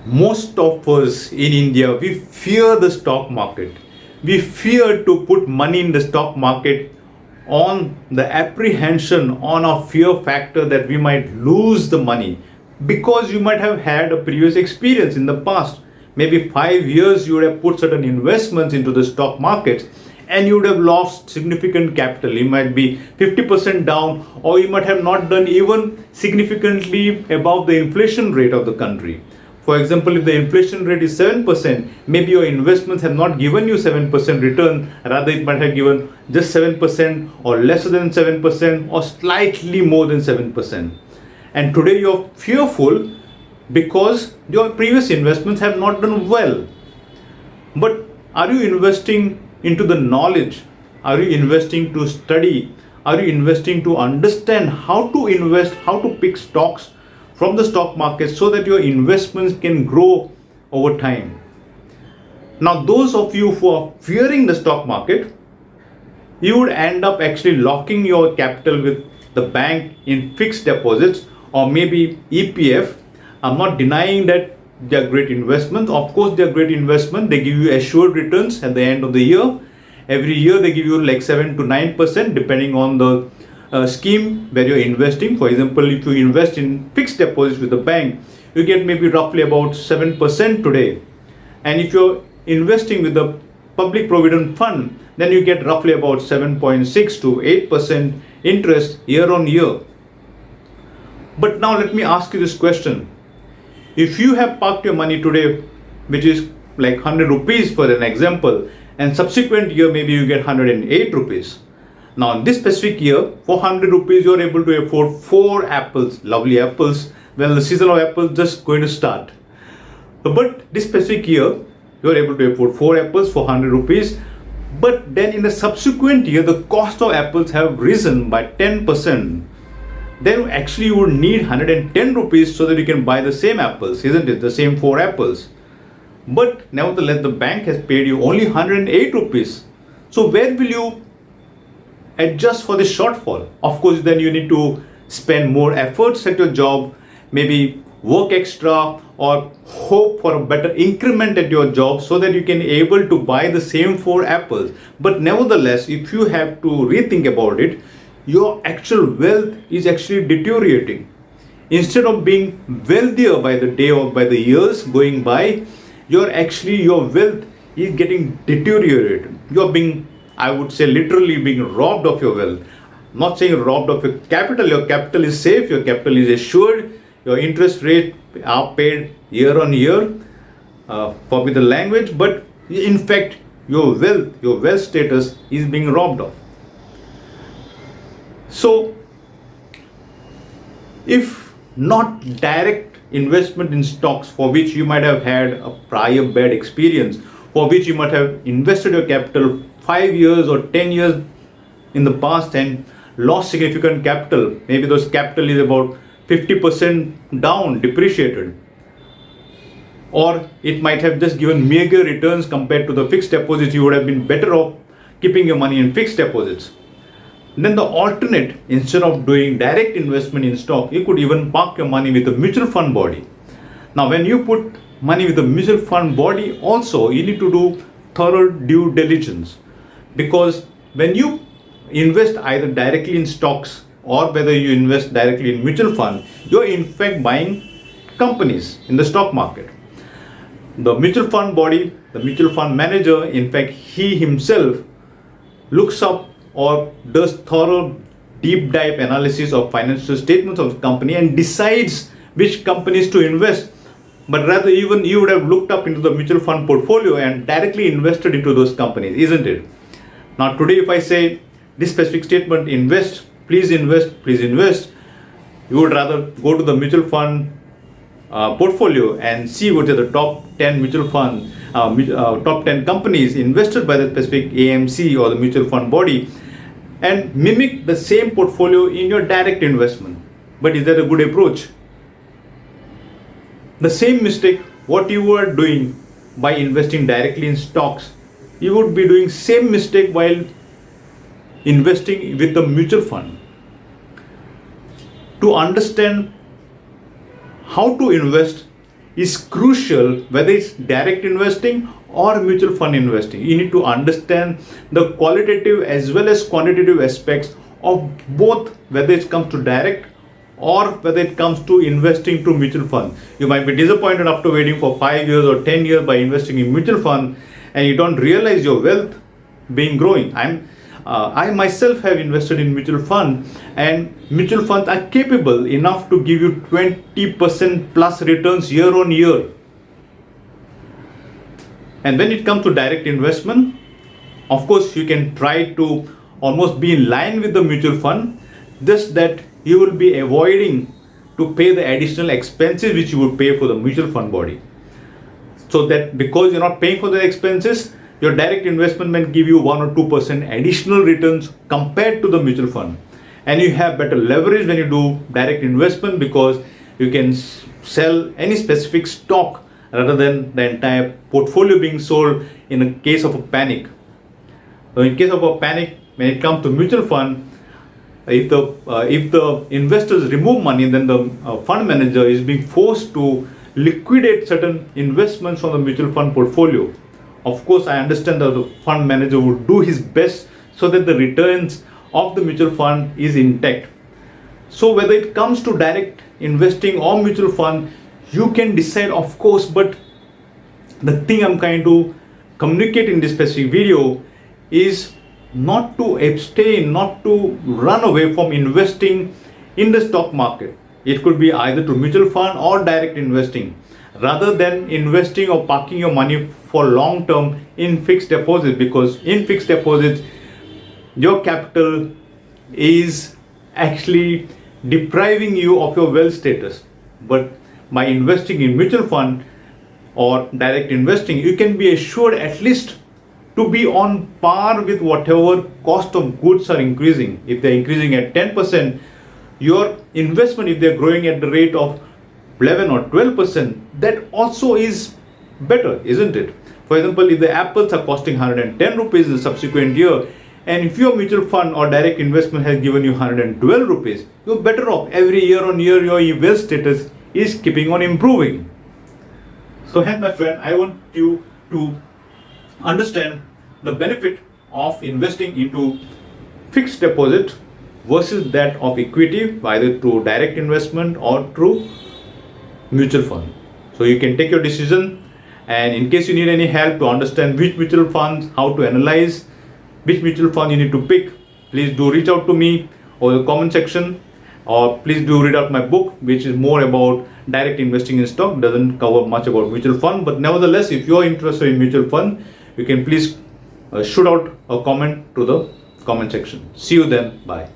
Most of us in India, we fear the stock market. We fear to put money in the stock market on the apprehension, on a fear factor that we might lose the money because you might have had a previous experience in the past. Maybe 5 years you would have put certain investments into the stock market and you would have lost significant capital. You might be 50% down, or you might have not done even significantly above the inflation rate of the country. For example, if the inflation rate is 7%, maybe your investments have not given you 7% return, rather it might have given just 7% or lesser than 7% or slightly more than 7%. And today you're fearful because your previous investments have not done well. But are you investing into the knowledge? Are you investing to study? Are you investing to understand how to invest, how to pick stocks from the stock market so that your investments can grow over time? Now, those of you who are fearing the stock market, you would end up actually locking your capital with the bank in fixed deposits or maybe EPF. I'm not denying that they are great investments. Of course, they are great investments. They give you assured returns at the end of the year. Every year they give you like 7 to 9% depending on the scheme where you're investing. For example, if you invest in fixed deposits with the bank, you get maybe roughly about 7% today. And if you're investing with the public provident fund, then you get roughly about 7.6 to 8% interest year on year. But now let me ask you this question. If you have parked your money today, which is like 100 rupees for an example, and subsequent year maybe you get 108 rupees. Now in this specific year, for 100 rupees you're able to afford 4 apples, lovely apples. Well, the season of apples just going to start. But this specific year, you're able to afford 4 apples for 100 rupees. But then in the subsequent year, the cost of apples have risen by 10%. Then actually you would need 110 rupees so that you can buy the same apples, isn't it? The same 4 apples. But nevertheless, the bank has paid you only 108 rupees. So where will you adjust for the shortfall? Of course, then you need to spend more efforts at your job, maybe work extra or hope for a better increment at your job so that you can able to buy the same 4 apples. But nevertheless, if you have to rethink about it, your actual wealth is actually deteriorating. Instead of being wealthier by the day or by the years going by, your wealth is getting deteriorated. You're being, I would say, literally being robbed of your wealth. I'm not saying robbed of your capital is safe, your capital is assured, your interest rate are paid year on year, forbid the language, but in fact your wealth status is being robbed of. So, if not direct investment in stocks for which you might have had a prior bad experience, for which you might have invested your capital 5 years or 10 years in the past and lost significant capital, maybe those capital is about 50% down, depreciated, or it might have just given meager returns compared to the fixed deposits, you would have been better off keeping your money in fixed deposits. Then the alternate, instead of doing direct investment in stock, you could even park your money with a mutual fund body. Now when you put money with a mutual fund body also, you need to do thorough due diligence, because when you invest either directly in stocks or whether you invest directly in mutual fund, you're in fact buying companies in the stock market. The mutual fund body, the mutual fund manager, in fact he himself looks up or does thorough deep dive analysis of financial statements of the company and decides which companies to invest. But rather, even you would have looked up into the mutual fund portfolio and directly invested into those companies, isn't it? Now today if I say this specific statement, invest, please invest, you would rather go to the mutual fund portfolio and see what are the top 10 mutual fund top 10 companies invested by the specific AMC or the mutual fund body, and mimic the same portfolio in your direct investment. But is that a good approach? The same mistake what you were doing by investing directly in stocks, you would be doing same mistake while investing with the mutual fund. To understand how to invest is crucial, whether it's direct investing or mutual fund investing. You need to understand the qualitative as well as quantitative aspects of both, whether it comes to direct or whether it comes to investing to mutual fund. You might be disappointed after waiting for 5 years or 10 years by investing in mutual fund, and you don't realize your wealth being growing. I myself have invested in mutual fund, and mutual funds are capable enough to give you 20% plus returns year on year. And when it comes to direct investment, of course you can try to almost be in line with the mutual fund, just that you will be avoiding to pay the additional expenses which you would pay for the mutual fund body. So that because you're not paying for the expenses, your direct investment may give you 1 or 2% additional returns compared to the mutual fund. And you have better leverage when you do direct investment, because you can sell any specific stock rather than the entire portfolio being sold in a case of a panic. So in case of a panic, when it comes to mutual fund, if the investors remove money, then the fund manager is being forced to liquidate certain investments from the mutual fund portfolio. Of course, I understand that the fund manager would do his best so that the returns of the mutual fund is intact. So whether it comes to direct investing or mutual fund, you can decide, of course, but the thing I'm trying to communicate in this specific video is not to abstain, not to run away from investing in the stock market. It could be either to mutual fund or direct investing, rather than investing or parking your money for long term in fixed deposits, because in fixed deposits your capital is actually depriving you of your wealth status. But by investing in mutual fund or direct investing, you can be assured at least to be on par with whatever cost of goods are increasing. If they're increasing at 10%, your investment, if they're growing at the rate of 11 or 12%, that also is better, isn't it? For example, if the apples are costing 110 rupees in the subsequent year, and if your mutual fund or direct investment has given you 112 rupees, you're better off. Every year on year, your wealth status is keeping on improving. So hence, my friend, I want you to understand the benefit of investing into fixed deposit versus that of equity, either through direct investment or through mutual fund. So you can take your decision, and in case you need any help to understand which mutual funds, how to analyze which mutual fund you need to pick, please do reach out to me or the comment section, or please do read out my book, which is more about direct investing in stock, doesn't cover much about mutual fund. But nevertheless, if you are interested in mutual fund, you can please shoot out a comment to the comment section. See you then. Bye.